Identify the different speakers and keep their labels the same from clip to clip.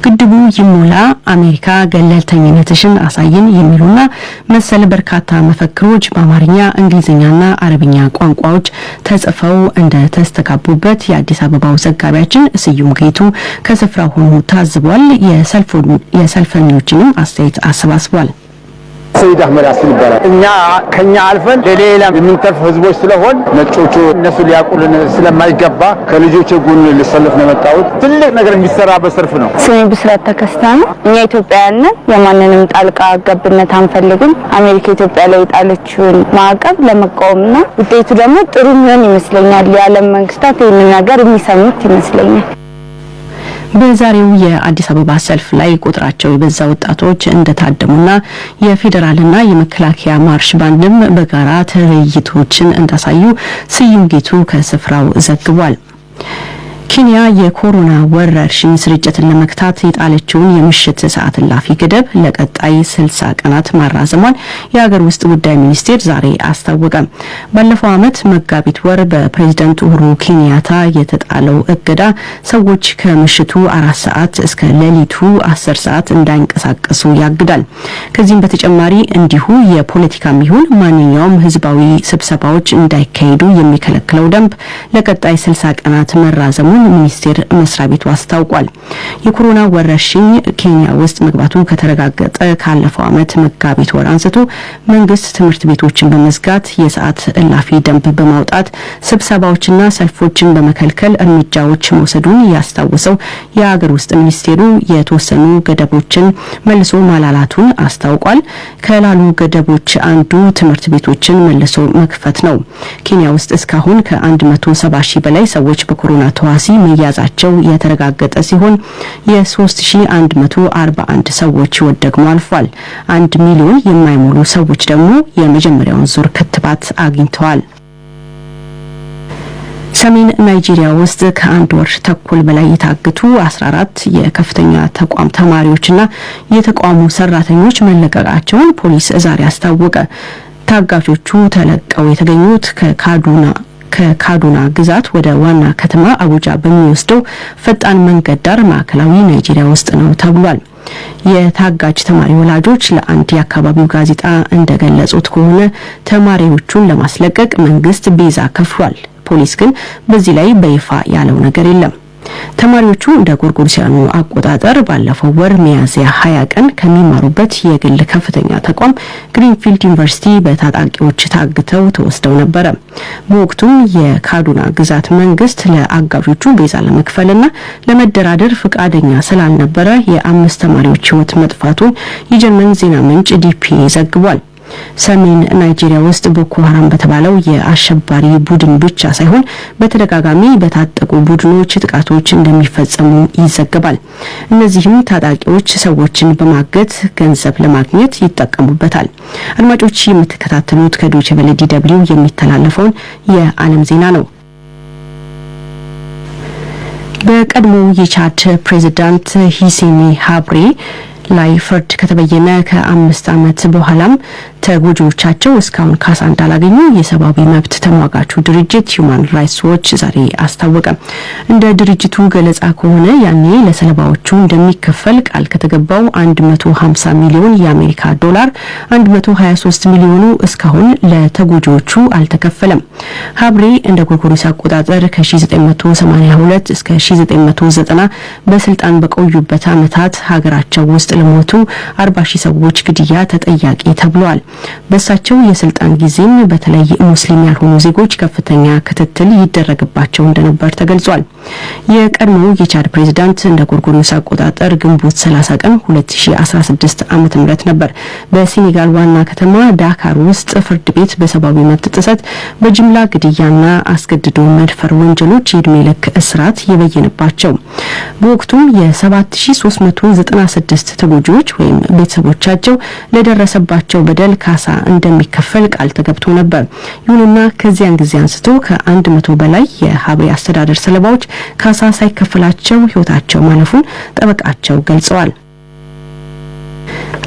Speaker 1: ግድቡ ይሞላ፣ አሜሪካ ገለልተኝነትሽን አሳይን የሚሉና መሰል በርካታ መፈክሮች በአማርኛ እንግሊዝኛና አረብኛ ቋንቋዎች ተጽፈው እንደተስተጋቡበት የአዲስ አበባው ዘጋቢያችን ስዩም ጌቱ ከስፍራው ሆኖ ታዝቧል። የሰልፈኞችንም አስተያየት አሰባስቧል።
Speaker 2: ሰይድ አህመድ አስል ይባላል። ከኛ አልፈን ለሌላ የምንተርፍ ህዝቦች ስለሆን ነጮቹ እነሱ ሊያቁልን ስለማይገባ ከልጆች ጎን ልሰለፍ ነው የመጣሁት። ትልቅ ነገር የሚሰራበት ሰልፍ ነው።
Speaker 3: ስሜ ብስራት ተከስታ ነው። እኛ ኢትዮጵያውያን የማንንም ጣልቃ ገብነት አንፈልግም። አሜሪካ ኢትዮጵያ ላይ ጣለችውን ማዕቀብ ለመቃወምና ውጤቱ ደግሞ ጥሩ የሚሆን ይመስለኛል። የዓለም መንግስታት ይህንን ነገር የሚሰሙት ይመስለኛል።
Speaker 1: በዛሬው የአዲስ አበባ ሰልፍ ላይ ቁጥራቸው የበዛ ወጣቶች እንደታደሙና የፌዴራልና የመከላከያ ማርሽ ባንድም በጋራ ትርኢቶችን እንዳሳዩ ስዩም ጌቱ ከስፍራው ዘግቧል። ኬንያ የኮሮና ወረርሽኝ ስርጭትን ለመክታት የጣለችውን የምሽት ሰዓት እላፊ ገደብ ለቀጣይ 60 ቀናት ማራዘሟን የሀገር ውስጥ ጉዳይ ሚኒስቴር ዛሬ አስታወቀ። ባለፈው ዓመት መጋቢት ወር በፕሬዝዳንት ኡሁሩ ኬንያታ የተጣለው እገዳ ሰዎች ከምሽቱ 4 ሰዓት እስከ ሌሊቱ 10 ሰዓት እንዳይንቀሳቀሱ ያግዳል። ከዚህም በተጨማሪ እንዲሁ የፖለቲካም ይሁን ማንኛውም ህዝባዊ ስብሰባዎች እንዳይካሄዱ የሚከለክለው ደንብ ለቀጣይ 60 ቀናት መራዘሙ ሚኒስቴር መስሪያ ቤቱ አስታውቋል። የኮሮና ወረርሽኝ ኬንያ ውስጥ መግባቱ ከተረጋገጠ ካለፈው ዓመት መጋቢት ወር አንስቶ መንግስት ትምህርት ቤቶችን በመዝጋት የሰዓት እላፊ ደንብ በማውጣት ስብሰባዎችና ሰልፎችን በመከልከል እርምጃዎች መውሰዱን ያስታወሰው የሀገር ውስጥ ሚኒስቴሩ የተወሰኑ ገደቦችን መልሶ ማላላቱን አስታውቋል። ከላሉ ገደቦች አንዱ ትምህርት ቤቶችን መልሶ መክፈት ነው። ኬንያ ውስጥ እስካሁን ከ170 ሺህ በላይ ሰዎች በኮሮና ተዋሲ መያዛቸው የተረጋገጠ ሲሆን የ3141 ሰዎች ሕይወት ደግሞ አልፏል። 1 ሚሊዮን የማይሞሉ ሰዎች ደግሞ የመጀመሪያውን ዙር ክትባት አግኝተዋል። ሰሜን ናይጄሪያ ውስጥ ከአንድ ወር ተኩል በላይ የታገቱ 14 የከፍተኛ ተቋም ተማሪዎችና የተቋሙ ሰራተኞች መለቀቃቸውን ፖሊስ ዛሬ አስታወቀ። ታጋቾቹ ተለቀው የተገኙት ከካዱና ግዛት ወደ ዋና ከተማ አቡጃ በሚወስደው ፈጣን መንገድ ዳር ማዕከላዊ ናይጄሪያ ውስጥ ነው ተብሏል። የታጋጅ ተማሪ ወላጆች ለአንድ የአካባቢው ጋዜጣ እንደገለጹት ከሆነ ተማሪዎቹን ለማስለቀቅ መንግስት ቤዛ ከፍሏል። ፖሊስ ግን በዚህ ላይ በይፋ ያለው ነገር የለም። ተማሪዎቹ እንደ ጎርጎሮሳውያኑ አቆጣጠር ባለፈው ወር ሚያዝያ 20 ቀን ከሚማሩበት የግል ከፍተኛ ተቋም ግሪንፊልድ ዩኒቨርሲቲ በታጣቂዎች ታግተው ተወስደው ነበር። በወቅቱም የካዱና ግዛት መንግስት ለአጋዦቹ ቤዛ ለመክፈልና ለመደራደር ፍቃደኛ ስላልነበረ የ5 ተማሪዎች ሕይወት መጥፋቱን የጀርመን ዜና ምንጭ ዲፒኤ ዘግቧል። ሰሜን ናይጄሪያ ውስጥ ቦኮ ሀራም በተባለው የአሸባሪ ቡድን ብቻ ሳይሆን በተደጋጋሚ በታጠቁ ቡድኖች ጥቃቶች እንደሚፈጸሙ ይዘገባል። እነዚህም ታጣቂዎች ሰዎችን በማገት ገንዘብ ለማግኘት ይጠቀሙበታል። አድማጮች የምትከታተሉት ከዶይቼ ቬለ ዲ.ደብሊው የሚተላለፈውን የዓለም ዜና ነው። በቀድሞ የቻድ ፕሬዝዳንት ሂሴኒ ሀብሬ ላይ ፍርድ ከተበየነ ከ5 ዓመት በኋላም ተጎጂዎቻቸው እስካሁን ካሳ እንዳላገኙ የሰብአዊ መብት ተሟጋቹ ድርጅት ሁማን ራይትስ ዎች ዛሬ አስታወቀ። እንደ ድርጅቱ ገለጻ ከሆነ ያኔ ለሰለባዎቹ እንደሚከፈል ቃል ከተገባው 150 ሚሊዮን የአሜሪካ ዶላር 123 ሚሊዮኑ እስካሁን ለተጎጂዎቹ አልተከፈለም። ሀብሬ እንደ ጎርጎሮስ አቆጣጠር ከ1982 እስከ 1990 በስልጣን በቆዩበት ዓመታት ሀገራቸው ውስጥ ለሞቱ 40 ሺህ ሰዎች ግድያ ተጠያቂ ተብለዋል። በሳቸው የስልጣን ጊዜም በተለይ ሙስሊም ያልሆኑ ዜጎች ከፍተኛ ክትትል ይደረግባቸው እንደነበር ተገልጿል። የቀድሞው የቻድ ፕሬዝዳንት እንደ ጎርጎሮስ አቆጣጠር ግንቦት 30 ቀን 2016 ዓ.ም ነበር በሴኔጋል ዋና ከተማ ዳካር ውስጥ ፍርድ ቤት በሰብአዊ መብት ጥሰት በጅምላ ግድያና አስገድዶ መድፈር ወንጀሎች የዕድሜ ልክ እስራት የበየነባቸው። በወቅቱም የ7396 ተጎጂዎች ወይም ቤተሰቦቻቸው ለደረሰባቸው በደል ካሳ እንደሚከፈል ቃል ተገብቶ ነበር። ይሁንና ከዚያን ጊዜ አንስቶ ከ100 በላይ የሀብሬ አስተዳደር ሰለባዎች ካሳ ሳይከፈላቸው ሕይወታቸው ማለፉን ጠበቃቸው ገልጸዋል።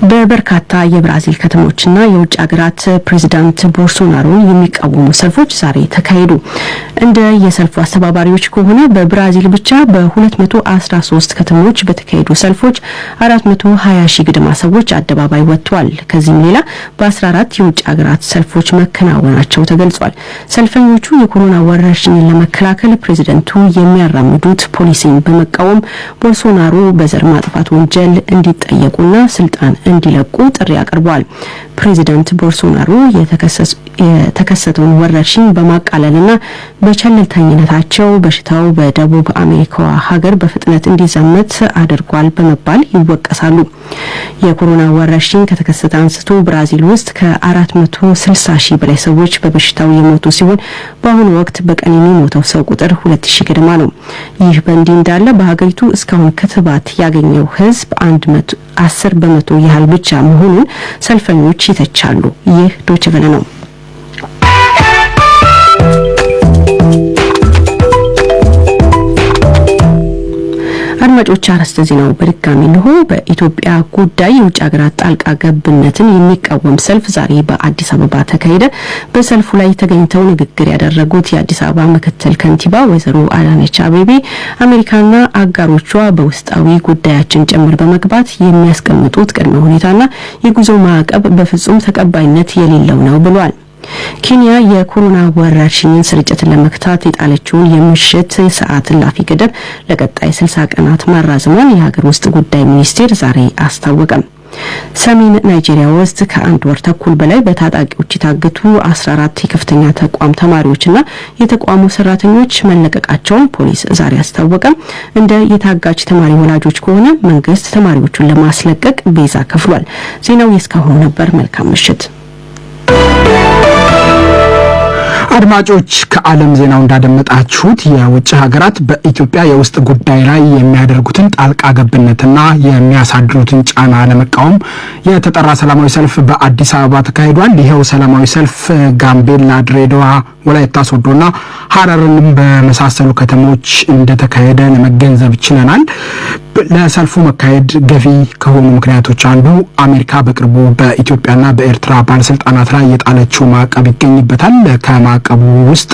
Speaker 1: በበርካታ የብራዚል ከተሞችና የውጭ ሀገራት ፕሬዝዳንት ቦልሶናሮን የሚቃወሙ ሰልፎች ዛሬ ተካሄዱ። እንደ የሰልፉ አስተባባሪዎች ከሆነ በብራዚል ብቻ በ213 ከተሞች በተካሄዱ ሰልፎች 420 ሺህ ገደማ ሰዎች አደባባይ ወጥተዋል። ከዚህም ሌላ በ14 የውጭ ሀገራት ሰልፎች መከናወናቸው ተገልጿል። ሰልፈኞቹ የኮሮና ወረርሽኝን ለመከላከል ፕሬዝዳንቱ የሚያራምዱት ፖሊሲን በመቃወም ቦልሶናሮ በዘር ማጥፋት ወንጀል እንዲጠየቁና ስልጣን እንዲለቁ ጥሪ አቅርበዋል። ፕሬዝዳንት ቦልሶናሮ የተከሰተውን ወረርሽኝ በማቃለልና በቸልተኝነታቸው በሽታው በደቡብ አሜሪካዋ ሀገር በፍጥነት እንዲዛመት አድርጓል በመባል ይወቀሳሉ። የኮሮና ወረርሽኝ ከተከሰተ አንስቶ ብራዚል ውስጥ ከ460 ሺህ በላይ ሰዎች በበሽታው የሞቱ ሲሆን በአሁኑ ወቅት በቀን የሚሞተው ሰው ቁጥር 2000 ገደማ ነው። ይህ በእንዲህ እንዳለ በሀገሪቱ እስካሁን ክትባት ያገኘው ሕዝብ 10% ያህል ብቻ መሆኑን ሰልፈኞች ይተቻሉ። ይህ ዶይቼ ቬለ ነው። አድማጮች አርዕስተ ዜናው በድጋሚ ነው። በኢትዮጵያ ጉዳይ የውጭ ሀገራት ጣልቃ ገብነትን የሚቃወም ሰልፍ ዛሬ በአዲስ አበባ ተካሄደ። በሰልፉ ላይ ተገኝተው ንግግር ያደረጉት የአዲስ አበባ ምክትል ከንቲባ ወይዘሮ አዳነች አቤቤ አሜሪካና አጋሮቿ በውስጣዊ ጉዳያችን ጭምር በመግባት የሚያስቀምጡት ቅድመ ሁኔታና የጉዞ ማዕቀብ በፍጹም ተቀባይነት የሌለው ነው ብሏል። ኬንያ የኮሮና ወረርሽኝን ስርጭትን ለመክታት የጣለችውን የምሽት ሰዓት እላፊ ገደብ ለቀጣይ 60 ቀናት ማራዘሟን የሀገር ውስጥ ጉዳይ ሚኒስቴር ዛሬ አስታወቀ። ሰሜን ናይጄሪያ ውስጥ ከአንድ ወር ተኩል በላይ በታጣቂዎች የታገቱ 14 የከፍተኛ ተቋም ተማሪዎችና የተቋሙ ሰራተኞች መለቀቃቸውን ፖሊስ ዛሬ አስታወቀ። እንደ የታጋች ተማሪ ወላጆች ከሆነ መንግስት ተማሪዎቹን ለማስለቀቅ ቤዛ ከፍሏል። ዜናው የእስካሁኑ ነበር። መልካም ምሽት።
Speaker 4: አድማጮች ከዓለም ዜናው እንዳደመጣችሁት የውጭ ሀገራት በኢትዮጵያ የውስጥ ጉዳይ ላይ የሚያደርጉትን ጣልቃ ገብነትና የሚያሳድሩትን ጫና ለመቃወም የተጠራ ሰላማዊ ሰልፍ በአዲስ አበባ ተካሂዷል። ይሄው ሰላማዊ ሰልፍ ጋምቤላ፣ ድሬዳዋ፣ ወላይታ ሶዶና ሐረርንም በመሳሰሉ ከተሞች እንደተካሄደ ለመገንዘብ ችለናል። ለሰልፉ መካሄድ ገፊ ከሆኑ ምክንያቶች አንዱ አሜሪካ በቅርቡ በኢትዮጵያና በኤርትራ ባለስልጣናት ላይ የጣለችው ማዕቀብ ይገኝበታል። ከማዕቀቡ ውስጥ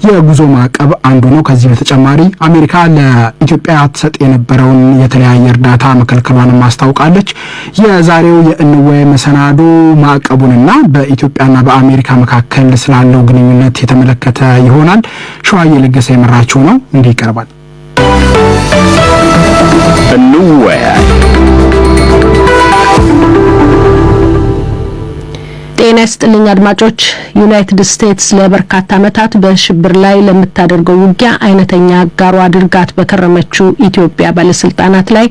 Speaker 4: የጉዞ ማዕቀብ አንዱ ነው። ከዚህ በተጨማሪ አሜሪካ ለኢትዮጵያ ትሰጥ የነበረውን የተለያየ እርዳታ መከልከሏንም አስታውቃለች። የዛሬው የእንወያይ መሰናዶ ማዕቀቡንና በኢትዮጵያና በአሜሪካ መካከል ስላለው ግንኙነት የተመለከተ ይሆናል። ሸዋዬ ለገሰ የመራችው ነው፣ እንዲህ ይቀርባል።
Speaker 5: እንወያይ።
Speaker 6: ጤና ይስጥልኝ አድማጮች። ዩናይትድ ስቴትስ ለበርካታ ዓመታት በሽብር ላይ ለምታደርገው ውጊያ አይነተኛ አጋሯ አድርጋት በከረመችው ኢትዮጵያ ባለስልጣናት ላይ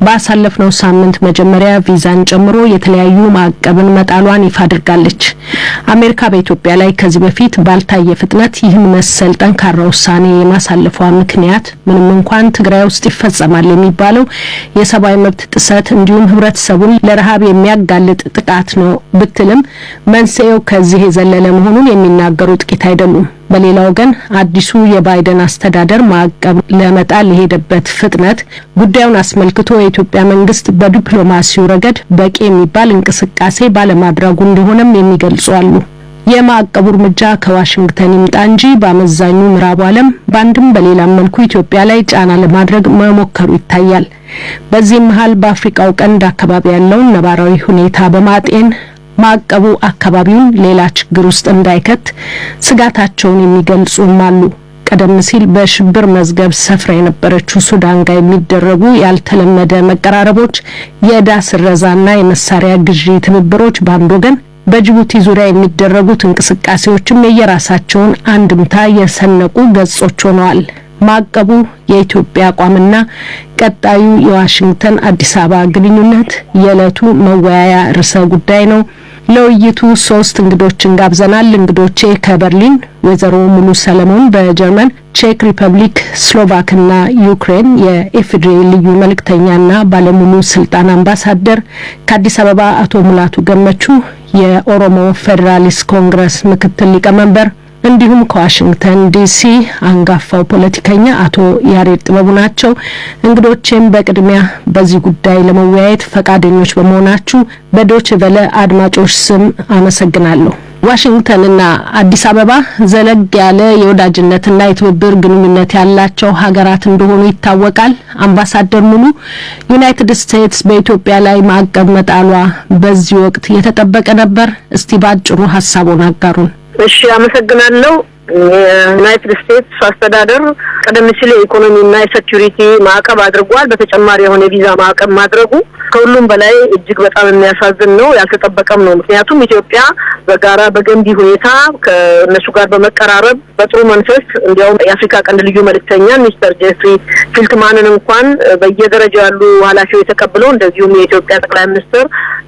Speaker 6: ባሳለፍነው ሳምንት መጀመሪያ ቪዛን ጨምሮ የተለያዩ ማዕቀብን መጣሏን ይፋ አድርጋለች። አሜሪካ በኢትዮጵያ ላይ ከዚህ በፊት ባልታየ ፍጥነት ይህን መሰል ጠንካራ ውሳኔ የማሳለፏ ምክንያት ምንም እንኳን ትግራይ ውስጥ ይፈጸማል የሚባለው የሰብአዊ መብት ጥሰት እንዲሁም ህብረተሰቡን ለረሃብ የሚያጋልጥ ጥቃት ነው ብትልም መንስኤው ከዚህ የዘለለ መሆኑን የሚናገሩ ጥቂት አይደሉም። በሌላ ወገን አዲሱ የባይደን አስተዳደር ማዕቀብ ለመጣል የሄደበት ፍጥነት ጉዳዩን አስመልክቶ የኢትዮጵያ መንግስት በዲፕሎማሲው ረገድ በቂ የሚባል እንቅስቃሴ ባለማድረጉ እንደሆነም የሚገልጹ አሉ። የማዕቀቡ እርምጃ ከዋሽንግተን ይምጣ እንጂ በአመዛኙ ምዕራቡ ዓለም በአንድም በሌላም መልኩ ኢትዮጵያ ላይ ጫና ለማድረግ መሞከሩ ይታያል። በዚህም መሃል በአፍሪካው ቀንድ አካባቢ ያለውን ነባራዊ ሁኔታ በማጤን ማዕቀቡ አካባቢውን ሌላ ችግር ውስጥ እንዳይከት ስጋታቸውን የሚገልጹም አሉ። ቀደም ሲል በሽብር መዝገብ ሰፍራ የነበረችው ሱዳን ጋር የሚደረጉ ያልተለመደ መቀራረቦች፣ የዕዳ ስረዛና የመሳሪያ ግዢ ትብብሮች በአንድ ወገን፣ በጅቡቲ ዙሪያ የሚደረጉት እንቅስቃሴዎችም የየራሳቸውን አንድምታ የሰነቁ ገጾች ሆነዋል። ማዕቀቡ የኢትዮጵያ አቋምና ቀጣዩ የዋሽንግተን አዲስ አበባ ግንኙነት የዕለቱ መወያያ ርዕሰ ጉዳይ ነው። ለውይይቱ 3 እንግዶችን ጋብዘናል። እንግዶቼ ከበርሊን ወይዘሮ ሙሉ ሰለሞን በጀርመን፣ ቼክ ሪፐብሊክ፣ ስሎቫክና ዩክሬን የኢፌዴሪ ልዩ መልእክተኛና ባለሙሉ ስልጣን አምባሳደር፣ ከአዲስ አበባ አቶ ሙላቱ ገመቹ የኦሮሞ ፌዴራሊስት ኮንግረስ ምክትል ሊቀመንበር፣ እንዲሁም ከዋሽንግተን ዲሲ አንጋፋው ፖለቲከኛ አቶ ያሬድ ጥበቡ ናቸው። እንግዶቼም በቅድሚያ በዚህ ጉዳይ ለመወያየት ፈቃደኞች በመሆናችሁ በዶይቼ ቬለ አድማጮች ስም አመሰግናለሁ። ዋሽንግተንና አዲስ አበባ ዘለግ ያለ የወዳጅነትና የትብብር ግንኙነት ያላቸው ሀገራት እንደሆኑ ይታወቃል። አምባሳደር ሙሉ ዩናይትድ ስቴትስ በኢትዮጵያ ላይ ማዕቀብ መጣሏ በዚህ ወቅት የተጠበቀ ነበር? እስቲ ባጭሩ ሐሳቡን አጋሩን።
Speaker 7: እሺ፣ አመሰግናለሁ። የዩናይትድ ስቴትስ አስተዳደር ቀደም ሲል የኢኮኖሚና የሴኩሪቲ ማዕቀብ አድርጓል። በተጨማሪ የሆነ ቪዛ ማዕቀብ ማድረጉ ከሁሉም በላይ እጅግ በጣም የሚያሳዝን ነው፣ ያልተጠበቀም ነው። ምክንያቱም ኢትዮጵያ በጋራ በገንቢ ሁኔታ ከእነሱ ጋር በመቀራረብ በጥሩ መንፈስ እንዲያውም የአፍሪካ ቀንድ ልዩ መልእክተኛ ሚስተር ጄፍሪ ፊልትማንን እንኳን በየደረጃው ያሉ ኃላፊዎች ተቀብለው እንደዚሁም የኢትዮጵያ ጠቅላይ ሚኒስትር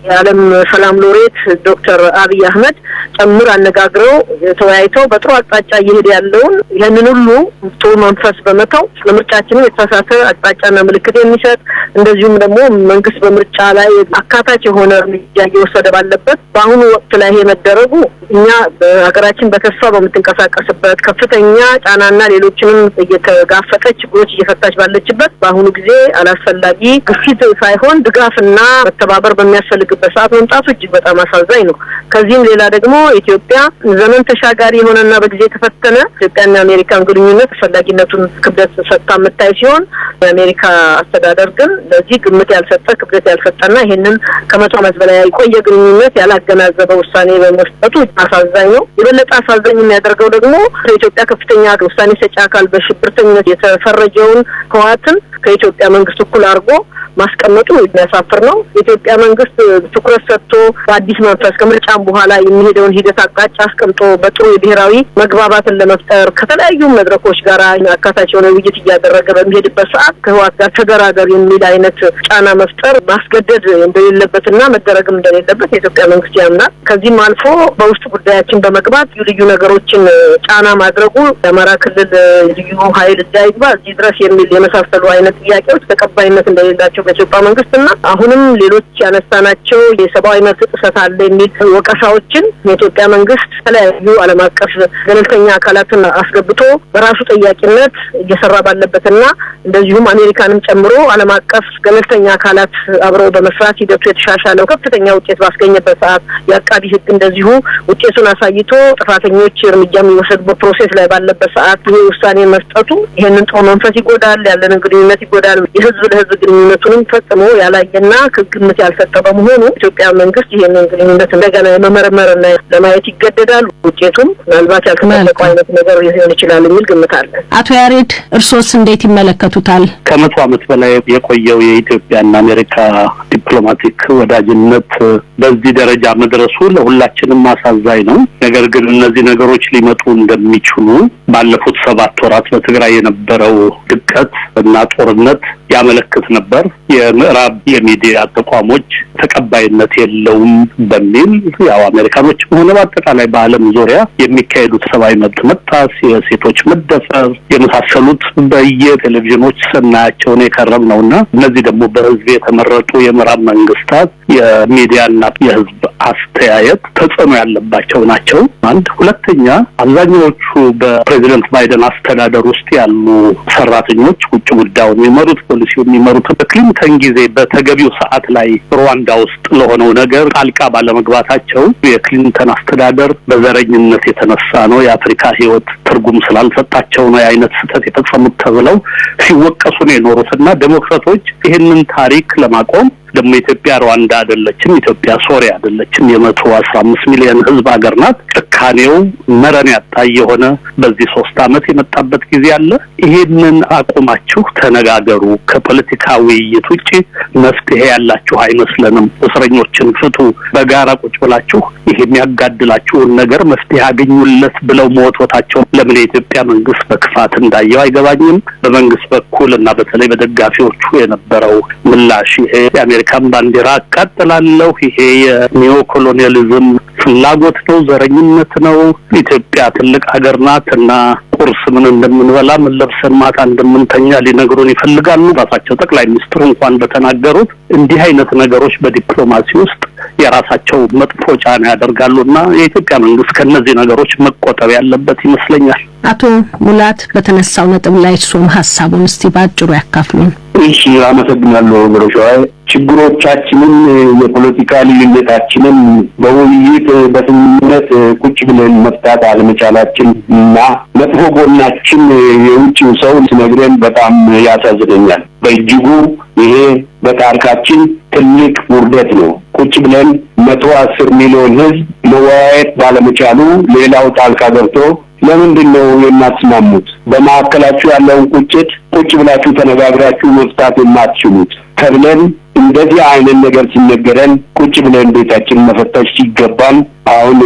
Speaker 7: የዓለም ሰላም ሎሬት ዶክተር አብይ አህመድ ጨምር አነጋግረው ተወያይተው በጥሩ አቅጣጫ እየሄደ ያለውን ይህንን ሁሉ ጥሩ መንፈስ በመተው ለምርጫችን የተሳሳተ አቅጣጫና ምልክት የሚሰጥ እንደዚሁም ደግሞ መንግስት በምርጫ ላይ አካታች የሆነ እርምጃ እየወሰደ ባለበት በአሁኑ ወቅት ላይ መደረጉ እኛ በሀገራችን በተስፋ በምትንቀሳቀስበት ከፍተኛ ጫናና ሌሎችንም እየተጋፈጠች ችግሮች እየፈታች ባለችበት በአሁኑ ጊዜ አላስፈላጊ ግፊት ሳይሆን ድጋፍና መተባበር በሚያስፈልግበት ሰዓት መምጣቱ እጅግ በጣም አሳዛኝ ነው። ከዚህም ሌላ ደግሞ ኢትዮጵያ ዘመን ተሻጋሪ የሆነና በጊዜ የተፈተነ ኢትዮጵያና አሜሪካን ግንኙነት አስፈላጊነቱን ክብደት ሰጥታ የምታይ ሲሆን የአሜሪካ አስተዳደር ግን ለዚህ ግምት ያልሰጠ ክብደት ያልሰጠና ይሄንን ከመቶ ዓመት በላይ የቆየ ግንኙነት ያላገናዘበ ውሳኔ በመስጠቱ አሳዛኝ ነው። የበለጠ አሳዛኝ የሚያደርገው ደግሞ የኢትዮጵያ ከፍተኛ ውሳኔ ሰጪ አካል በሽብርተኝነት የተፈረጀውን ህወሓትን ከኢትዮጵያ መንግስት እኩል አድርጎ ማስቀመጡ የሚያሳፍር ነው። የኢትዮጵያ መንግስት ትኩረት ሰጥቶ በአዲስ መንፈስ ከምርጫም በኋላ የሚሄደውን ሂደት አቅጣጫ አስቀምጦ በጥሩ የብሔራዊ መግባባትን ለመፍጠር ከተለያዩ መድረኮች ጋር አካታች የሆነ ውይይት እያደረገ በሚሄድበት ሰዓት ከህወሓት ጋር ተደራደር የሚል አይነት ጫና መፍጠር ማስገደድ እንደሌለበትና መደረግም እንደሌለበት የኢትዮጵያ መንግስት ያምናል። ከዚህም አልፎ በውስጥ ጉዳያችን በመግባት ልዩ ነገሮችን ጫና ማድረጉ የአማራ ክልል ልዩ ኃይል እንዳይግባ እዚህ ድረስ የሚል የመሳሰሉ አይነት ጥያቄዎች ተቀባይነት እንደሌላቸው በኢትዮጵያ መንግስትና አሁንም ሌሎች ያነሳናቸው የሰብአዊ መብት ጥሰት አለ የሚል ወቀሳዎችን የኢትዮጵያ መንግስት የተለያዩ ዓለም አቀፍ ገለልተኛ አካላትን አስገብቶ በራሱ ጠያቂነት እየሰራ ባለበትና እንደዚሁም አሜሪካንም ጨምሮ ዓለም አቀፍ ገለልተኛ አካላት አብረው በመስራት ሂደቱ የተሻሻለው ከፍተኛ ውጤት ባስገኘበት ሰዓት የአቃቢ ህግ እንደዚሁ ውጤቱን አሳይቶ ጥፋተኞች እርምጃ የሚወሰዱበት ፕሮሴስ ላይ ባለበት ሰዓት ይሄ ውሳኔ መስጠቱ ይሄንን ጥሩ መንፈስ ይጎዳል፣ ያለንን ግንኙነት ይጎዳል፣ የህዝብ ለህዝብ ግንኙነቱን ፈጽሞ ያላየና ግምት ያልሰጠ በመሆኑ ኢትዮጵያ መንግስት ይሄንን ግንኙነት እንደገና የመመርመርና ለማየት ይገደዳል። ውጤቱም ምናልባት ያልተጠበቀው አይነት ነገር ሊሆን ይችላል የሚል ግምት አለ።
Speaker 6: አቶ ያሬድ እርሶስ እንዴት ይመለከቱታል?
Speaker 5: ከመቶ ዓመት በላይ የቆየው የኢትዮጵያና አሜሪካ ዲፕሎማቲክ ወዳጅነት በዚህ ደረጃ መድረሱ ለሁላችንም አሳዛኝ ነው። ነገር ግን እነዚህ ነገሮች ሊመጡ እንደሚችሉ ባለፉት 7 ወራት በትግራይ የነበረው ድቀት እና ጦርነት ያመለክት ነበር። የምዕራብ የሚዲያ ተቋሞች ተቀባይነት የለውም በሚል ያው አሜሪካኖች ሆነ በአጠቃላይ በዓለም ዙሪያ የሚካሄዱት ሰብአዊ መብት መጣስ፣ የሴቶች መደፈር የመሳሰሉት በየቴሌቪዥኖች ስናያቸው ነው የከረም ነውና እነዚህ ደግሞ በህዝብ የተመረጡ የምዕራብ መንግስታት የሚዲያና የህዝብ አስተያየት ተጽዕኖ ያለባቸው ናቸው። አንድ ሁለተኛ አብዛኛዎቹ በፕሬዚደንት ባይደን አስተዳደር ውስጥ ያሉ ሰራተኞች ውጭ ጉዳዩን የሚመሩት ፖሊሲውን የሚመሩት በክሊንተን ጊዜ በተገቢው ሰዓት ላይ ሩዋንዳ ውስጥ ለሆነው ነገር ጣልቃ ባለመግባታቸው የክሊንተን አስተዳደር በዘረኝነት የተነሳ ነው የአፍሪካ ህይወት ትርጉም ስላልሰጣቸው ነው የአይነት ስህተት የተፈጸሙት ተብለው ሲወቀሱ ነው የኖሩትና ዴሞክራቶች ይሄንን ታሪክ ለማቆም ደግሞ ኢትዮጵያ ሩዋንዳ አይደለችም፣ ኢትዮጵያ ሶሪያ አይደለችም፣ የ115 ሚሊዮን ህዝብ ሀገር ናት። ጭካኔው መረን ያጣ የሆነ በዚህ 3 ዓመት የመጣበት ጊዜ አለ። ይሄንን አቁማችሁ ተነጋገሩ፣ ከፖለቲካ ውይይት ውጪ መፍትሄ ያላችሁ አይመስለንም፣ እስረኞችን ፍቱ፣ በጋራ ቁጭ ብላችሁ ይሄ የሚያጋድላችሁን ነገር መፍትሄ አገኙለት ብለው መወትወታቸው ለምን የኢትዮጵያ መንግስት በክፋት እንዳየው አይገባኝም። በመንግስት በኩልና በተለይ በደጋፊዎቹ የነበረው ምላሽ ይሄ የአሜሪካን ባንዲራ አቃጥላለሁ፣ ይሄ የኒዮ ኮሎኒያሊዝም ፍላጎት ነው፣ ዘረኝነት ነው፣ ኢትዮጵያ ትልቅ ሀገር ናትና ቁርስ ምን እንደምንበላ ምን ለብሰን ማታ እንደምንተኛ ሊነግሩን ይፈልጋሉ። ራሳቸው ጠቅላይ ሚኒስትሩ እንኳን በተናገሩት እንዲህ አይነት ነገሮች በዲፕሎማሲ ውስጥ የራሳቸው መጥፎ ጫና ያደርጋሉና የኢትዮጵያ መንግስት ከነዚህ ነገሮች መቆጠብ ያለበት ይመስለኛል።
Speaker 6: አቶ ሙላት በተነሳው ነጥብ ላይ ሶም ሐሳቡን እስቲ ባጭሩ ያካፍሉን።
Speaker 8: እሺ አመሰግናለሁ ብሮሻይ። ችግሮቻችንን የፖለቲካ ልዩነታችንን በውይይት በስምምነት ቁጭ ብለን መፍታት አለመቻላችን እና መጥፎ ጎናችን የውጭው ሰው ሲነግረን በጣም ያሳዝነኛል። በእጅጉ ይሄ በታሪካችን ትልቅ ውርደት ነው። ቁጭ ብለን 110 ሚሊዮን ህዝብ መወያየት ባለመቻሉ ሌላው ጣልቃ ገብቶ ለምንድን ነው የማትስማሙት? በማዕከላችሁ ያለውን ቁጭት ቁጭ ብላችሁ ተነጋግራችሁ መፍታት የማትችሉት ተብለን እንደዚህ አይነት ነገር ሲነገረን ቁጭ ብለን ቤታችን መፈተሽ ሲገባን አሁን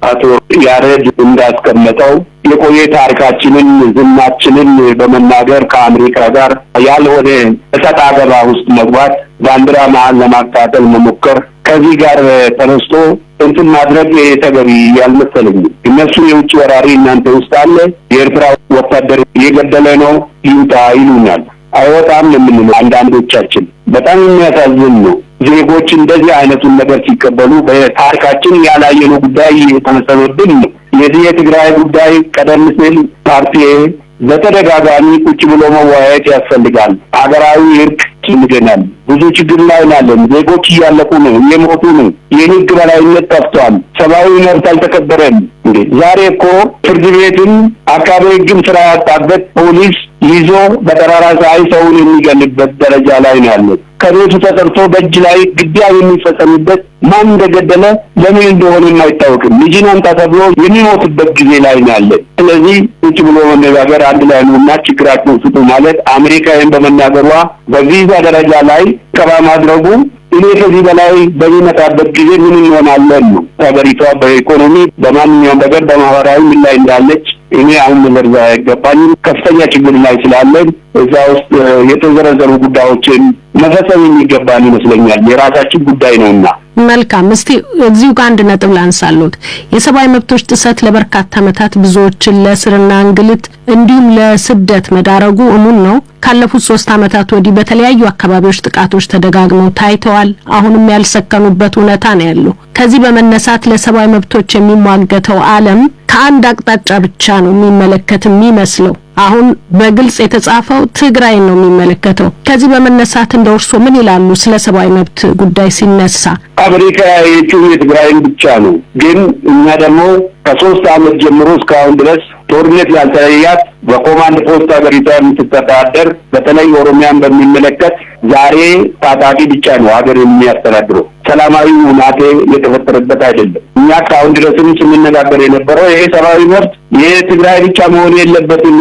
Speaker 8: አቶ ያሬድ እንዳስቀመጠው የቆየ ታሪካችንን ዝናችንን በመናገር ከአሜሪካ ጋር ያልሆነ እሰጥ አገባ ውስጥ መግባት ባንዲራ መሀል ለማቃጠል መሞከር ከዚህ ጋር ተነስቶ እንትን ማድረግ ተገቢ ያልመሰለኝ። እነሱ የውጭ ወራሪ እናንተ ውስጥ አለ፣ የኤርትራ ወታደር እየገደለ ነው ይውጣ ይሉናል። አይወጣም የምንለው አንዳንዶቻችን በጣም የሚያሳዝን ነው። ዜጎች እንደዚህ አይነቱን ነገር ሲቀበሉ በታሪካችን ያላየነው ጉዳይ የተመሰረተብን ነው። የዚህ የትግራይ ጉዳይ ቀደም ሲል ፓርቲ በተደጋጋሚ ቁጭ ብሎ መወያየት ያስፈልጋል። አገራዊ እርቅ ይምደናል። ብዙ ችግር ላይ ናለን። ዜጎች እያለቁ ነው፣ እየሞቱ ነው። የህግ በላይነት ጠፍቷል። ሰብአዊ መብት አልተከበረም። ዛሬ እኮ ፍርድ ቤትን አቃቤ ህግም ስራ ያጣበት ፖሊስ ይዞ በጠራራ ፀሐይ ሰውን የሚገልበት ደረጃ ላይ ነው ያለው። ከቤቱ ተጠርቶ በእጅ ላይ ግድያ የሚፈጸምበት ማን እንደገደለ ለምን እንደሆነ የማይታወቅም ልጅን አምጣ ተብሎ የሚሞትበት ጊዜ ላይ ነው ያለ። ስለዚህ ቁጭ ብሎ መነጋገር አንድ ላይ ነውና ችግራቸውን ፍቱ ማለት አሜሪካን በመናገሯ በቪዛ ደረጃ ላይ ከባ ማድረጉ እኔ ከዚህ በላይ በሚመጣበት ጊዜ ምን እንሆናለን ነው። ሀገሪቷ በኢኮኖሚ በማንኛውም ነገር በማህበራዊ ምን ላይ እንዳለች እኔ አሁን መዘርዘር አይገባኝም። ከፍተኛ ችግር ላይ ስላለን እዛ ውስጥ የተዘረዘሩ ጉዳዮችን መፈጸም የሚገባን ይመስለኛል። የራሳችን ጉዳይ ነውና።
Speaker 6: መልካም። እስቲ እዚሁ ጋር አንድ ነጥብ ላንሳሉት። የሰብአዊ መብቶች ጥሰት ለበርካታ ዓመታት ብዙዎችን ለእስርና እንግልት እንዲሁም ለስደት መዳረጉ እሙን ነው። ካለፉት 3 ዓመታት ወዲህ በተለያዩ አካባቢዎች ጥቃቶች ተደጋግመው ታይተዋል። አሁንም ያልሰከኑበት ሁኔታ ነው ያለው። ከዚህ በመነሳት ለሰብአዊ መብቶች የሚሟገተው ዓለም ከአንድ አቅጣጫ ብቻ ነው የሚመለከት የሚመስለው። አሁን በግልጽ የተጻፈው ትግራይ ነው የሚመለከተው። ከዚህ በመነሳት እንደርሶ ምን ይላሉ ስለ ሰብአዊ መብት ጉዳይ ሲነሳ?
Speaker 8: አሜሪካ የትግራይን ብቻ ነው፣ ግን እኛ ደግሞ ከ3 ዓመት ጀምሮ እስካሁን ድረስ ጦርነት ያልተለያት በኮማንድ ፖስት ሀገሪቷ የምትተዳደር በተለይ ኦሮሚያን በሚመለከት ዛሬ ታጣቂ ብቻ ነው ሀገር የሚያስተዳድረው። ሰላማዊ ሁናቴ የተፈጠረበት አይደለም። እኛ ካሁን ድረስም ስንነጋገር የነበረው ይሄ ሰብአዊ መብት የትግራይ ብቻ መሆን የለበትም፣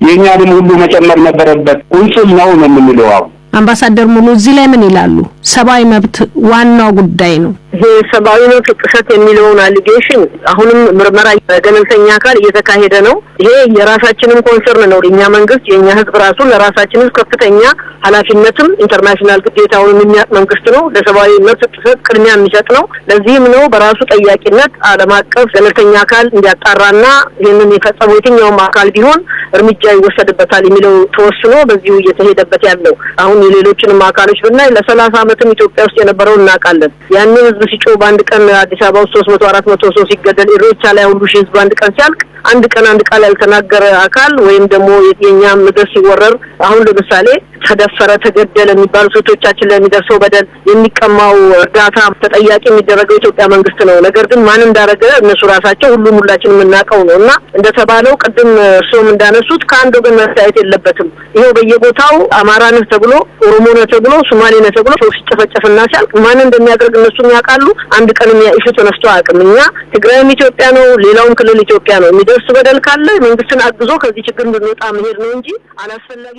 Speaker 8: የኛንም ሁሉ መጨመር ነበረበት። ቁንጽል ነው የምንለው።
Speaker 6: አምባሳደር ሙሉ እዚህ ላይ ምን ይላሉ? ሰብአዊ መብት ዋናው ጉዳይ ነው።
Speaker 7: ይሄ ሰብአዊ መብት ጥሰት የሚለውን አሊጌሽን አሁንም ምርመራ በገለልተኛ አካል እየተካሄደ ነው። ይሄ የራሳችንን ኮንሰርን ነው። የኛ መንግስት የኛ ህዝብ ራሱ ለራሳችን ከፍተኛ ኃላፊነትም ኢንተርናሽናል ግዴታውን የሚያቅ መንግስት ነው። ለሰብአዊ መብት ጥሰት ቅድሚያ የሚሰጥ ነው። ለዚህም ነው በራሱ ጠያቂነት ዓለም አቀፍ ገለልተኛ አካል እንዲያጣራና ይህንን የፈጸመው የትኛውም አካል ቢሆን እርምጃ ይወሰድበታል የሚለው ተወስኖ በዚሁ እየተሄደበት ያለው። አሁን የሌሎችንም አካሎች ብናይ ለ30 ዓመትም ኢትዮጵያ ውስጥ የነበረው እናውቃለን። ያንን ህዝብ ሲጮህ በአንድ ቀን አዲስ አበባ ውስጥ 300 400 ሰው ሲገደል ኢሮቻ ላይ ሁሉ ሺህ ህዝብ አንድ ቀን ሲያልቅ አንድ ቃል ያልተናገረ አካል ወይም ደግሞ የኛ ምድር ሲወረር አሁን ለምሳሌ ተደፈረ ተገደለ የሚባሉ ሴቶቻችን ላይ የሚደርሰው በደል የሚቀማው እርዳታ ተጠያቂ የሚደረገው ኢትዮጵያ መንግስት ነው። ነገር ግን ማን እንዳረገ እነሱ ራሳቸው ሁላችንም የምናውቀው ነውና እንደተባለው ቅድም እርሶም እንዳነሱት ከአንድ ወገን መታየት የለበትም። ይሄው በየቦታው አማራ ነህ ተብሎ ኦሮሞ ነህ ተብሎ ሶማሌ ነህ ተብሎ ሰው ሲጨፈጨፍና ሲያልቅ ማን እንደሚያደርግ እነሱም ያውቃሉ። አንድ ቀን ኢሹ ተነስቶ አያውቅም። እኛ ትግራይም ኢትዮጵያ ነው፣ ሌላውም ክልል ኢትዮጵያ ነው። የሚደርስ በደል ካለ መንግስትን አግዞ ከዚህ ችግር እንድንወጣ መሄድ ነው እንጂ አላስፈላጊ